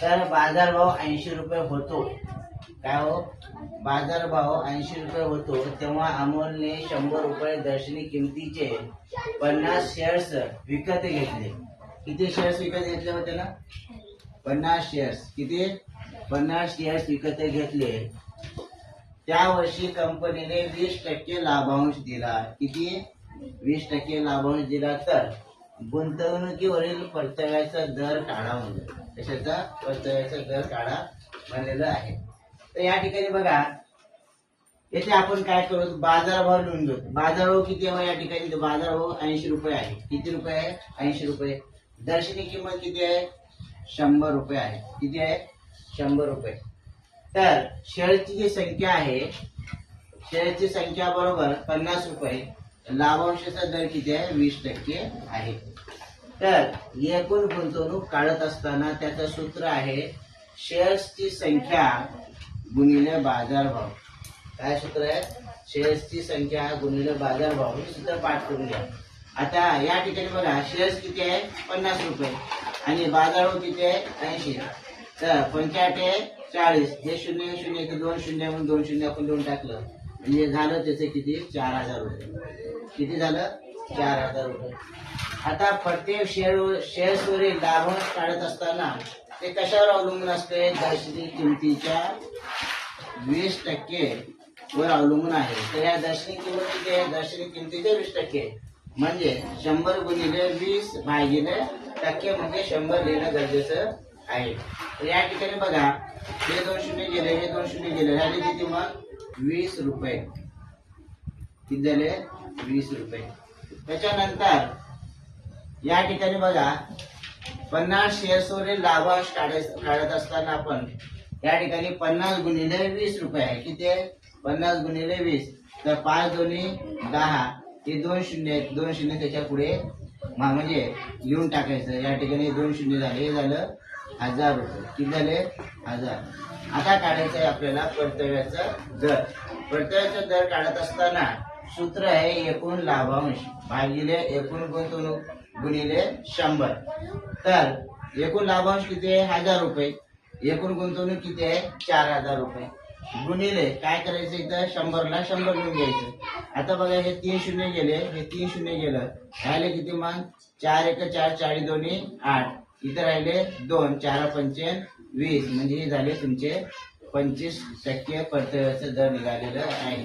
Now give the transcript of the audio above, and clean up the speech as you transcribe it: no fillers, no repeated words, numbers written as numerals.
तर बाजारभाव 80 रुपये होतो. काय हो, बाजारभाव 80 रुपये होतो तेव्हा अमोलने 100 रुपये दर्शनी किमतीचे 50 शेअर्स विकत घेतले. किती शेअर्स विकत घेतले होते ना? 50 शेअर्स. किती? 50 शेअर्स विकत घेतले. त्या वर्षी कंपनीने 20% लाभांश दिला. किती? 20% लाभांश दिला. तर गुंतवणुकीवरील परताव्याचा दर काढा म्हणलं. कशाचा? परताव्याचा दर काढा म्हणलेलं आहे. तर या ठिकाणी बघा, येथे आपण काय करू, बाजारभाव लिहून घेऊ. बाजारभाव किती आहे या ठिकाणी? बाजारभाव 80 रुपये आहे. किती रुपये आहे? 80 रुपये. दर्शनी किंमत किती आहे? 100 रुपये आहे. किती आहे? 100 रुपये. तर शेअरची जी संख्या आहे, शेअरची संख्या बरोबर 50 रुपये. लाभांशाचा दर किती आहे? 20% आहे. तर एकूण गुंतवणूक काढत असताना त्याचं सूत्र आहे शेअर्सची संख्या गुणिले बाजारभाव. काय सूत्र आहे? शेअर्सची संख्या गुणिले बाजारभाव. हे सूत्र पाठ करून घ्या. आता या ठिकाणी बघा, शेअर्स किती आहे? 50 रुपये आणि बाजारभाव किती आहे? 80. तर 85 40. हे शून्य शून्य इथे 2 शून्य म्हणून 2 शून्य आपण 2 टाकलं म्हणजे झालं त्याचे किती? 4000 रुपये. किती झालं? 4000 रुपये. आता प्रत्येक शेअर्सवरील लाभांश काढत असताना ते कशावर अवलंबून असते? दर्शनी किमतीच्या 20% वर अवलंबून आहे. तर या दर्शनी किंमत किती आहे? दर्शनी किमतीचे 20% म्हणजे 100 गुणिले 20 भागिले टक्के म्हणजे 100 लिहिणं गरजेचं आहे. तर या ठिकाणी बघा, हे 2 शून्य गेले, हे 2 शून्य गेले, झाले किती मग? 20 रुपये. किती झाले? 20 रुपये. त्याच्यानंतर या ठिकाणी बघा, 50 शेअर्सवरील लाभांश काढत असताना आपण या ठिकाणी 50 गुणिले 20 रुपये आहे. किती आहे? 50 गुणिले 20. तर 5 दोन्ही 10. हे 2 शून्य आहेत, 2 शून्य त्याच्या पुढे म्हणजे लिहून टाकायचं. या ठिकाणी 2 शून्य झाले, हे झालं 1000 रुपये. किती झाले? 1000. आता काढायचं आहे आपल्याला परताव्याचा दर. परताव्याचा दर काढत असताना सूत्र आहे एकूण लाभांश भागिले एकूण गुंतवणूक गुणिले 100. तर एकूण लाभांश किती आहे? 1000 रुपये. एकूण गुंतवणूक किती आहे? 4000 रुपये. गुणिले काय करायचं? इथं 100ला 100 लिहून घ्यायचं. आता बघा, हे 3 शून्य गेले, हे 3 शून्य गेलं, राहिले किती मग? 4 1 4 4 दोन्ही 8. इथे राहिले 2 4 5 20 म्हणजे हे झाले तुमचे 25% परताव्याचा दर निघालेला आहे.